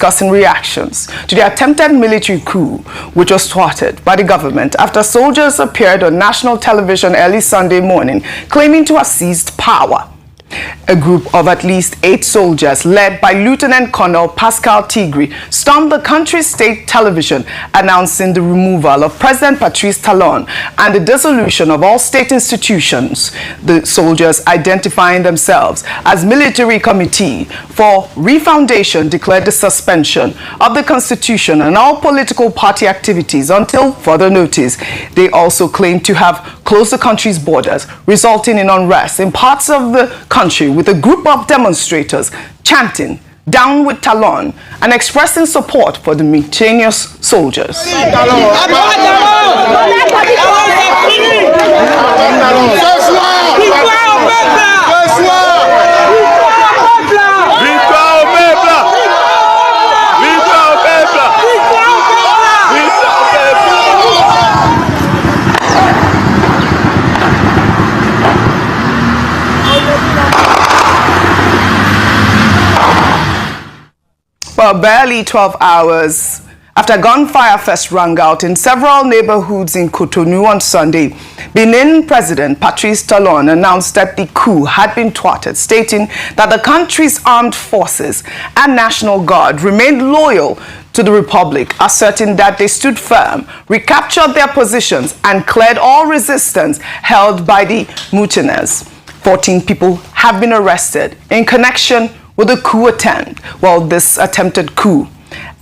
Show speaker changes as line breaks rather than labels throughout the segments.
discussing reactions to the attempted military coup, which was thwarted by the government after soldiers appeared on national television early Sunday morning claiming to have seized power. A group of at least 8 soldiers, led by Lieutenant Colonel Pascal Tigri, stormed the country's state television, announcing the removal of President Patrice Talon and the dissolution of all state institutions. The soldiers, identifying themselves as Military Committee for Refoundation, declared the suspension of the Constitution and all political party activities until further notice. They also claimed to have closed the country's borders, resulting in unrest in parts of the country, with a group of demonstrators chanting "Down with Talon" and expressing support for the mutinous soldiers. Well, barely 12 hours after gunfire first rang out in several neighborhoods in Cotonou on Sunday, Benin President Patrice Talon announced that the coup had been thwarted, stating that the country's armed forces and National Guard remained loyal to the Republic, asserting that they stood firm, recaptured their positions, and cleared all resistance held by the mutineers. 14 people have been arrested in connection with the coup attempt. Well, this attempted coup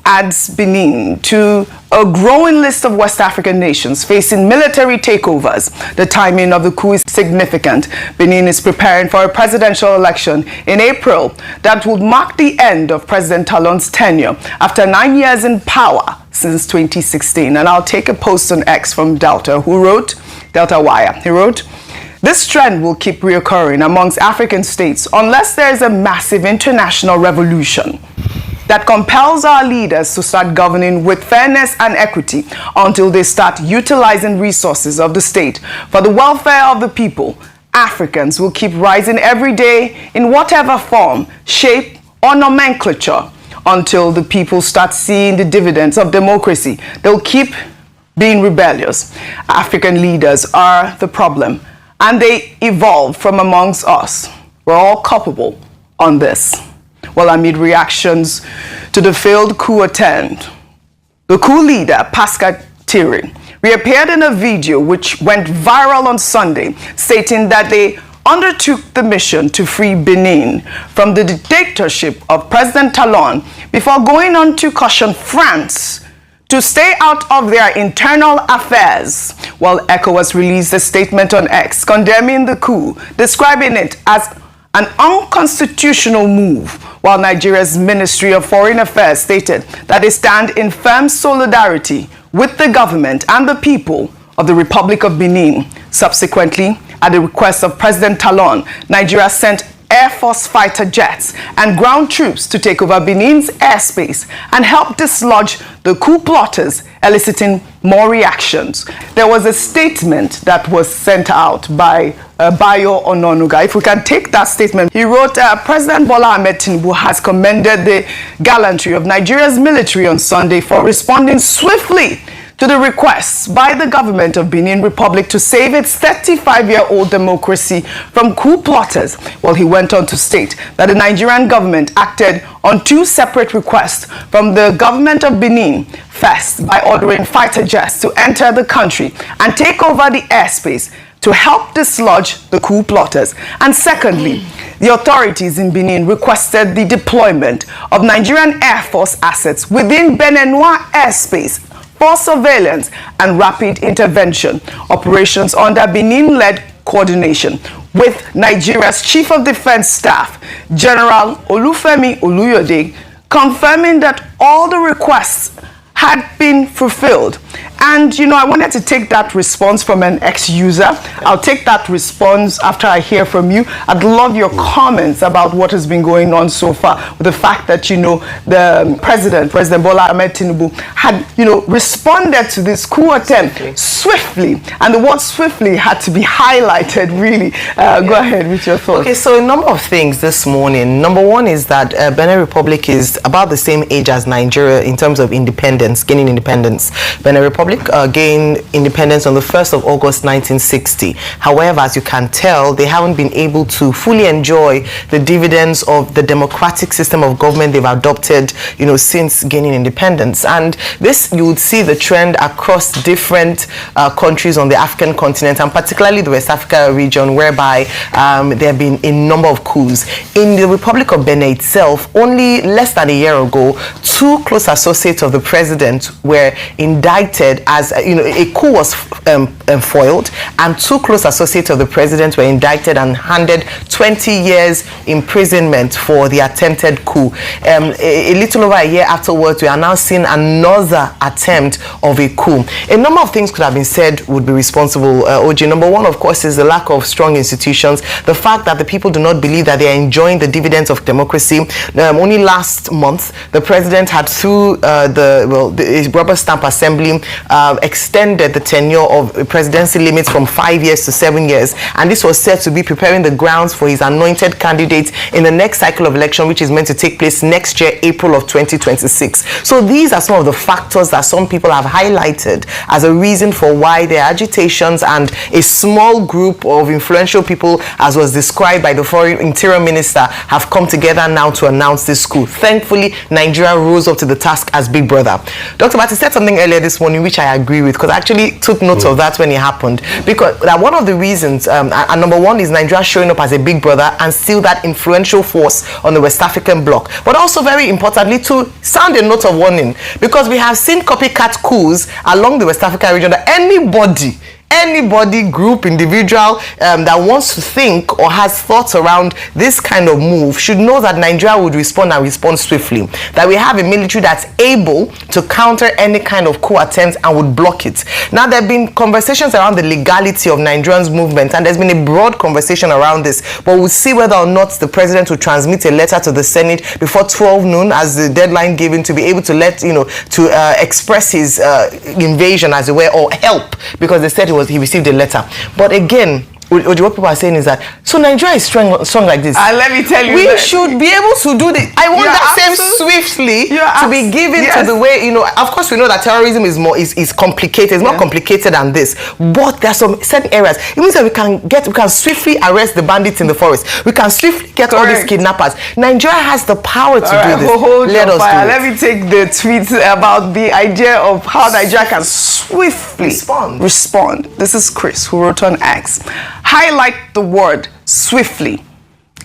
adds Benin to a growing list of West African nations facing military takeovers. The timing of the coup is significant. Benin is preparing for a presidential election in April that would mark the end of President Talon's tenure after 9 years in power since 2016. And I'll take a post on X from Delta Wire. He wrote, "This trend will keep reoccurring amongst African states unless there is a massive international revolution that compels our leaders to start governing with fairness and equity until they start utilizing resources of the state for the welfare of the people. Africans will keep rising every day in whatever form, shape, or nomenclature until the people start seeing the dividends of democracy. They'll keep being rebellious. African leaders are the problem, and they evolve from amongst us. We're all culpable on this." Well, amid reactions to the failed coup attempt, the coup leader, Pascal Tigri, reappeared in a video which went viral on Sunday, stating that they undertook the mission to free Benin from the dictatorship of President Talon before going on to caution France to stay out of their internal affairs. Well, ECOWAS released a statement on X condemning the coup, describing it as an unconstitutional move, while Nigeria's Ministry of Foreign Affairs stated that they stand in firm solidarity with the government and the people of the Republic of Benin. Subsequently, at the request of President Talon, Nigeria sent Air Force fighter jets and ground troops to take over Benin's airspace and help dislodge the coup plotters, eliciting more reactions. There was a statement that was sent out by Bayo Ononuga. If we can take that statement, he wrote, President Bola Ahmed Tinubu has commended the gallantry of Nigeria's military on Sunday for responding swiftly to the requests by the government of Benin Republic to save its 35-year-old democracy from coup plotters. Well, he went on to state that the Nigerian government acted on 2 separate requests from the government of Benin. First, by ordering fighter jets to enter the country and take over the airspace to help dislodge the coup plotters. And secondly, the authorities in Benin requested the deployment of Nigerian Air Force assets within Beninois airspace for surveillance and rapid intervention operations under Benin-led coordination with Nigeria's Chief of Defense Staff, General Olufemi Oluyode, confirming that all the requests had been fulfilled And, you know, I wanted to take that response from an ex-user. I'll take that response after I hear from you. I'd love your comments about what has been going on so far with the fact that, you know, the President Bola Ahmed Tinubu, had, you know, responded to this coup attempt swiftly. And the word swiftly had to be highlighted, really. Go ahead with your thoughts.
Okay, so a number of things this morning. Number one is that Benin Republic is about the same age as Nigeria in terms of independence, gaining independence. Benin Republic gained independence on the 1st of August 1960. However, as you can tell, they haven't been able to fully enjoy the dividends of the democratic system of government they've adopted, you know, since gaining independence. And this, you would see the trend across different countries on the African continent, and particularly the West Africa region, whereby there have been a number of coups. In the Republic of Benin itself, only less than a year ago, 2 close associates of the president were indicted as, you know, a coup was foiled, and 2 close associates of the president were indicted and handed 20 years imprisonment for the attempted coup. A little over a year afterwards, we are now seeing another attempt of a coup. A number of things could have been said would be responsible, OJ. Number one, of course, is the lack of strong institutions, the fact that the people do not believe that they are enjoying the dividends of democracy. Only last month, the president had, through the rubber stamp assembly, extended the tenure of presidency limits from 5 years to 7 years, and this was said to be preparing the grounds for his anointed candidate in the next cycle of election, which is meant to take place next year, April of 2026. So these are some of the factors that some people have highlighted as a reason for why their agitations, and a small group of influential people, as was described by the foreign interior minister, have come together now to announce this coup. Thankfully, Nigeria rose up to the task as big brother. Dr. Bati said something earlier this morning which I agree with, because I actually took note of that when it happened, because one of the reasons, and number one, is Nigeria showing up as a big brother and still that influential force on the West African bloc, but also very importantly to sound a note of warning, because we have seen copycat coups along the West African region, that anybody, group, individual that wants to think or has thoughts around this kind of move should know that Nigeria would respond, and respond swiftly. That we have a military that's able to counter any kind of coup attempt and would block it. Now, there have been conversations around the legality of Nigerians' movement, and there's been a broad conversation around this, but we'll see whether or not the president will transmit a letter to the Senate before 12 noon as the deadline given, to be able to let, you know, to express his invasion, as it were, or help, because they said he received a letter. But again, what people are saying is that, so Nigeria is strong like this.
Let me tell you,
we should be able to do this. I want that same swiftly to be given to the way, you know. Of course, we know that terrorism is complicated. It's more complicated than this. But there are some certain areas. It means that we can swiftly arrest the bandits in the forest. We can swiftly get all these kidnappers. Nigeria has the power to do this. Let us do it.
Let me take the tweet about the idea of how Nigeria can swiftly respond. This is Chris, who wrote on X. Highlight the word swiftly.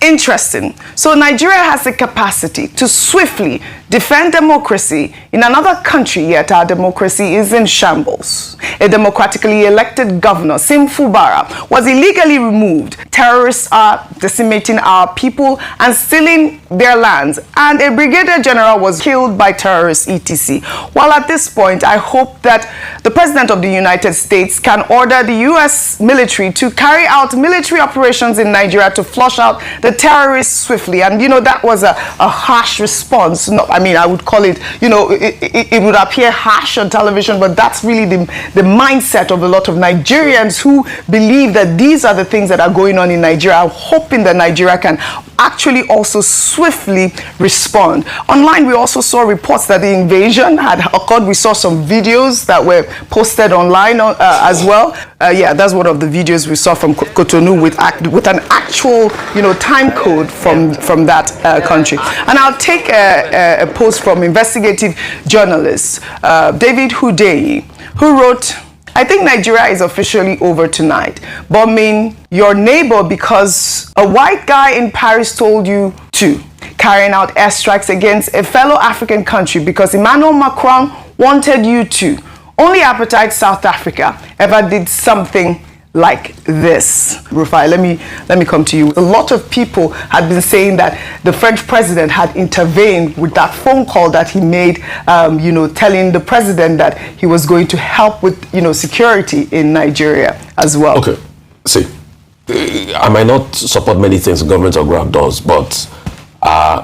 Interesting. So Nigeria has the capacity to swiftly defend democracy in another country, yet our democracy is in shambles. A democratically elected governor, Sim Fubara, was illegally removed. Terrorists are decimating our people and stealing their lands, and a brigadier general was killed by terrorists, etc. While at this point, I hope that the President of the United States can order the U.S. military to carry out military operations in Nigeria to flush out the terrorists swiftly. And, you know, that was a harsh response. No, I mean, I would call it, you know, it would appear harsh on television, but that's really the mindset of a lot of Nigerians who believe that these are the things that are going on in Nigeria. I'm hoping that Nigeria can actually also swiftly respond. Online, we also saw reports that the invasion had occurred. We saw some videos that were posted online as well. Yeah, that's one of the videos we saw from Cotonou with an actual, you know, time code from that country. And I'll take a post from investigative journalist David Hudeyi, who wrote, I think Nigeria is officially over tonight. Bombing your neighbor because a white guy in Paris told you to. Carrying out airstrikes against a fellow African country because Emmanuel Macron wanted you to. Only Apartheid South Africa ever did something like this. Rufai, let me come to you. A lot of people had been saying that the French president had intervened with that phone call that he made, telling the president that he was going to help with, security in Nigeria as well.
Okay, see, I might not support many things the government of Grab does, but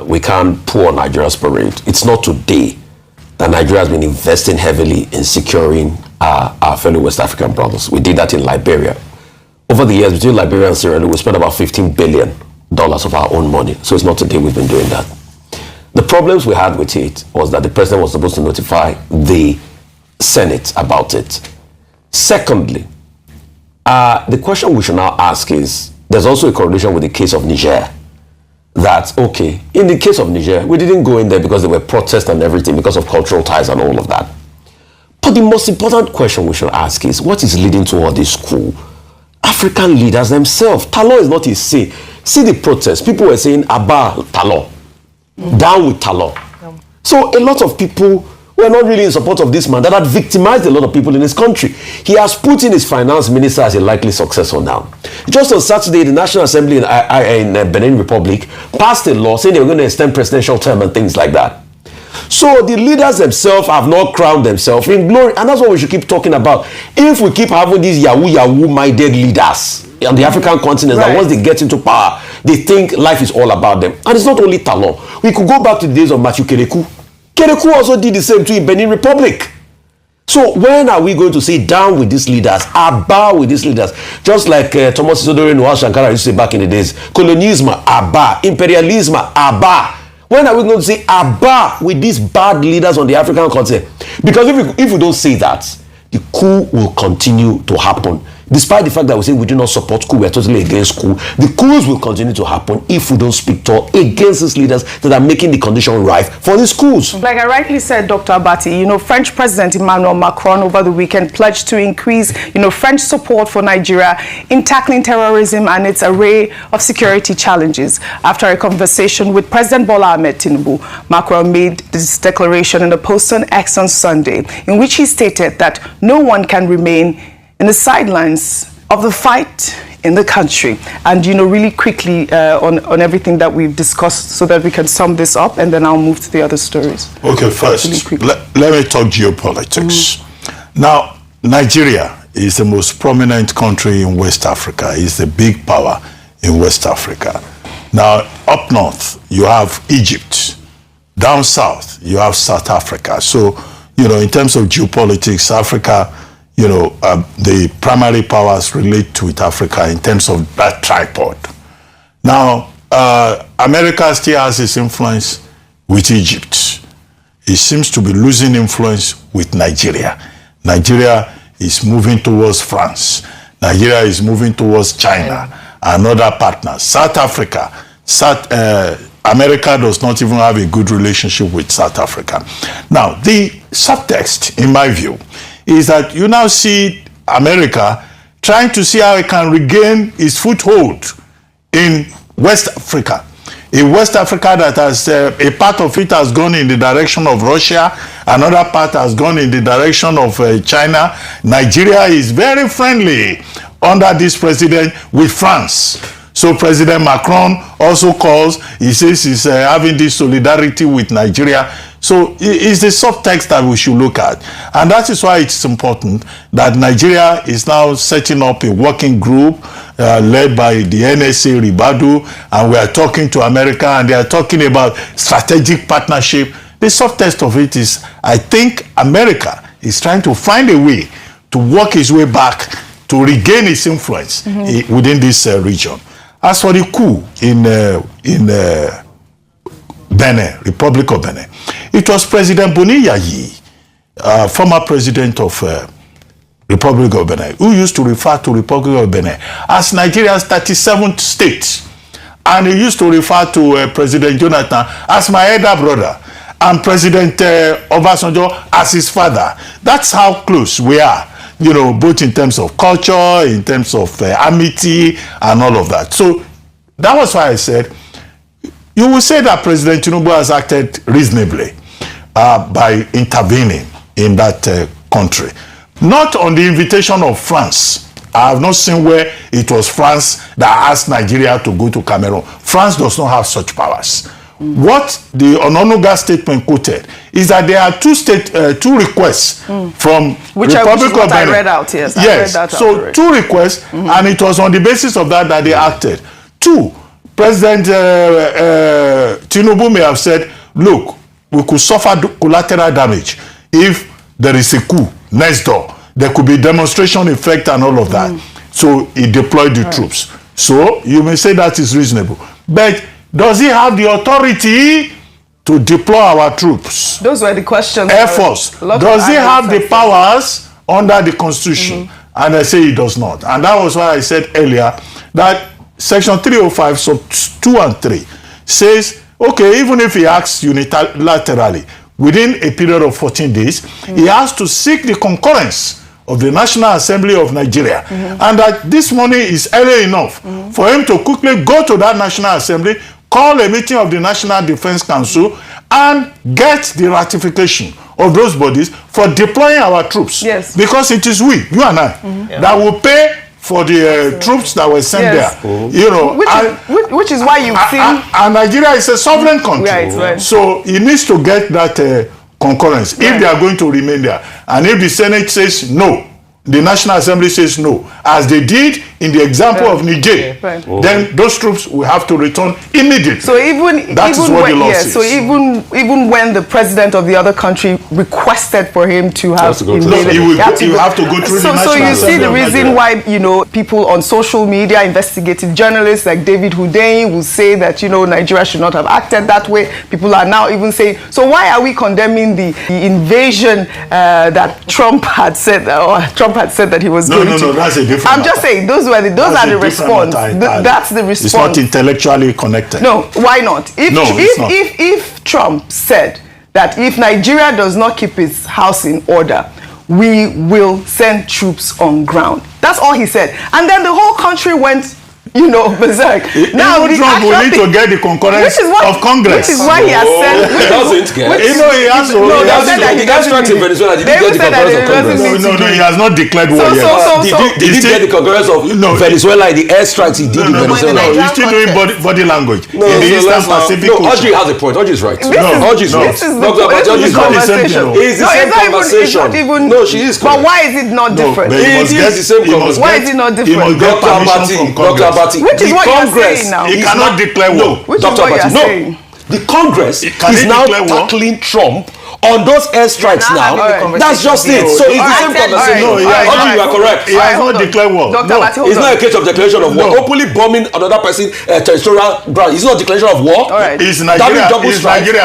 we can't pour Nigeria's parade. It's not today that Nigeria has been investing heavily in securing our fellow West African brothers. We did that in Liberia. Over the years, between Liberia and Sierra Leone, we spent about $15 billion of our own money. So it's not today we've been doing that. The problems we had with it was that the president was supposed to notify the Senate about it. Secondly, the question we should now ask is, there's also a correlation with the case of Niger. That, okay, in the case of Niger, we didn't go in there because there were protests and everything, because of cultural ties and all of that. But the most important question we should ask is, what is leading to all this coup? African leaders themselves. Talon is not his say. See the protests. People were saying, Abba Talon. Down with Talon. So a lot of people were not really in support of this man that had victimized a lot of people in his country. He has put in his finance minister as a likely successor now. Just on Saturday, the National Assembly in Benin Republic passed a law saying they were going to extend presidential term and things like that. So the leaders themselves have not crowned themselves in glory, and that's what we should keep talking about. If we keep having these Yahoo-minded leaders on the African continent, that once they get into power, they think life is all about them. And it's not only Talon. We could go back to the days of Matthew Kerekou. Kerekou also did the same to in Benin Republic. So when are we going to say down with these leaders, abba with these leaders? Just like Thomas Isodore Noah Shankara used to say back in the days, colonialism, abba, imperialism, abba. When are we going to say abba with these bad leaders on the African continent? Because if we don't say that, the coup will continue to happen. Despite the fact that we say we do not support coup, we are totally against coup. The coups will continue to happen if we don't speak to against these leaders that are making the condition rife for these coups.
Like I rightly said, Dr. Abati, French President Emmanuel Macron over the weekend pledged to increase, French support for Nigeria in tackling terrorism and its array of security challenges. After a conversation with President Bola Ahmed Tinubu, Macron made this declaration in a post on X on Sunday, in which he stated that no one can remain in the sidelines of the fight in the country. And, really quickly on everything that we've discussed so that we can sum this up, and then I'll move to the other stories.
Okay, first, let me talk geopolitics. Now, Nigeria is the most prominent country in West Africa. It's the big power in West Africa. Now, up north, you have Egypt. Down south, you have South Africa. So, in terms of geopolitics, Africa, the primary powers relate to Africa in terms of that tripod. Now, America still has its influence with Egypt. It seems to be losing influence with Nigeria. Nigeria is moving towards France. Nigeria is moving towards China and other partners. South Africa, America does not even have a good relationship with South Africa. Now, the subtext, in my view, is that you now see America trying to see how it can regain its foothold in West Africa. In West Africa that has, a part of it has gone in the direction of Russia, another part has gone in the direction of China. Nigeria is very friendly under this president with France. So President Macron also calls, he says he's having this solidarity with Nigeria. So it's the subtext that we should look at. And that is why it's important that Nigeria is now setting up a working group led by the NSA, Ribadu, and we are talking to America, and they are talking about strategic partnership. The subtext of it is, I think America is trying to find a way to work its way back to regain its influence within this region. As for the coup in Benin, Republic of Benin, it was President Boni Yayi, former president of Republic of Benin, who used to refer to Republic of Benin as Nigeria's 37th state. And he used to refer to President Jonathan as my elder brother, and President Obasanjo as his father. That's how close we are, both in terms of culture, in terms of amity, and all of that. So that was why I said, you will say that President Tinubu has acted reasonably by intervening in that country. Not on the invitation of France I have not seen where it was France that asked Nigeria to go to Cameroon. France does not have such powers. What the Ononuga statement quoted is that there are two requests from Republic of Benin.
I read out, yes.
Yes, so two requests, and it was on the basis of that they acted. Two, President Tinubu may have said, look, we could suffer collateral damage if there is a coup next door. There could be demonstration effect and all of that. So he deployed the troops. So you may say that is reasonable. But does he have the authority to deploy our troops?
Those were the questions.
Air Force. Does he have the powers under the Constitution? And I say he does not. And that was why I said earlier that Section 305, sub 2 and 3 says, okay, even if he acts unilaterally, within a period of 14 days, he has to seek the concurrence of the National Assembly of Nigeria. And that this morning is early enough for him to quickly go to that National Assembly, call a meeting of the National Defense Council, and get the ratification of those bodies for deploying our troops.
Yes.
Because it is we, you and I, that will pay for the troops that were sent there. You know,
which is why you see...
And Nigeria is a sovereign country.
Right.
So he needs to get that concurrence if they are going to remain there. And if the Senate says no, the National Assembly says no, as they did in the example of Niger, then those troops will have to return immediately. So even
when the president of the other country requested for him to have invaded,
you have to go through the National Assembly.
So you see the reason why, you know, people on social media, investigative journalists like David Hundeyin will say that, you know, Nigeria should not have acted that way. People are now even saying, so why are we condemning the invasion that Trump had said, that he was going to?
No, that's a different
I'm just saying, those are the response. That's the response.
It's not intellectually connected.
No, why not? If Trump said that if Nigeria does not keep its house in order, we will send troops on ground. That's all he said. And then the whole country went, you know, berserk.
Now Trump will need to get the concurrence of Congress.
Which is why he has said...
He doesn't get.
He
has strikes in Venezuela. Did he get the concurrence of Congress?
No, he has not declared war yet.
Did he get the concurrence of Venezuela in the airstrikes he did in Venezuela?
No, he's still doing body language. In the Eastern Pacific Ocean.
No, Audrey has a point. Audrey is right.
This is the conversation.
It's the same conversation. No, she is correct.
But why is it not different?
It is the same conversation.
Why is it not different?
Dr. Abati,
which is what you're saying now.
He cannot declare war.
Which is what you're saying.
The Congress is now tackling Trump on those airstrikes now. That's just it. So it's the same conversation.
No,
you are correct.
He has not declared war.
It's not a case of declaration of war. Openly bombing another person territorial ground. It's not a declaration of war.
Is Nigeria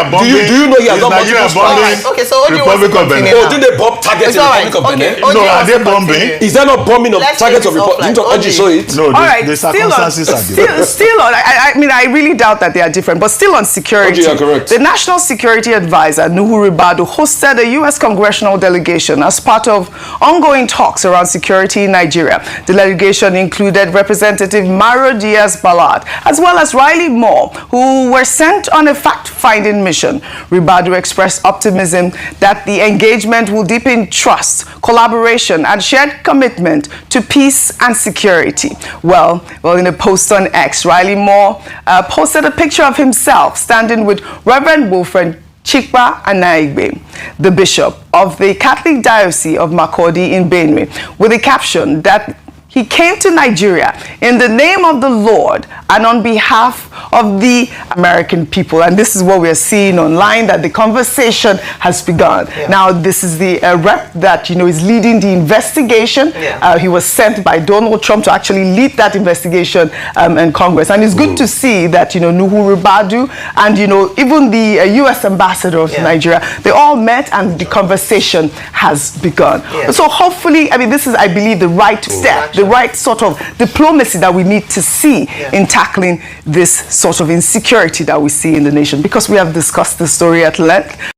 bombing?
Do you know he has not bombing?
Okay, so Republic of Benin.
Oh, didn't they bomb targets in the Republic of Benin?
No, are they bombing?
Is there not bombing of targets of Republic? Didn't Oji saw it?
No, the circumstances are different.
Still on, I mean, I really doubt that they are different, but still on security. The National Security Advisor, Nuhu Ribadu, hosted a U.S. congressional delegation as part of ongoing talks around security in Nigeria. The delegation included Representative Mario Diaz-Balart, as well as Riley Moore, who were sent on a fact-finding mission. Ribadu expressed optimism that the engagement will deepen trust, collaboration, and shared commitment to peace and security. Well, in a post on X, Riley Moore posted a picture of himself standing with Reverend Wilfred Chikpa Anaigbe, the bishop of the Catholic Diocese of Makurdi in Benue, with a caption that he came to Nigeria in the name of the Lord and on behalf of the American people. And this is what we're seeing online, that the conversation has begun. Now, this is the rep that, you know, is leading the investigation. He was sent by Donald Trump to actually lead that investigation in Congress. And it's good to see that, you know, Nuhu Ribadu and, you know, even the U.S. ambassador of Nigeria, they all met and the conversation has begun. So hopefully, I mean, this is, I believe, the right step, the right sort of diplomacy that we need to see in tackling this sort of insecurity that we see in the nation, because we have discussed the story at length.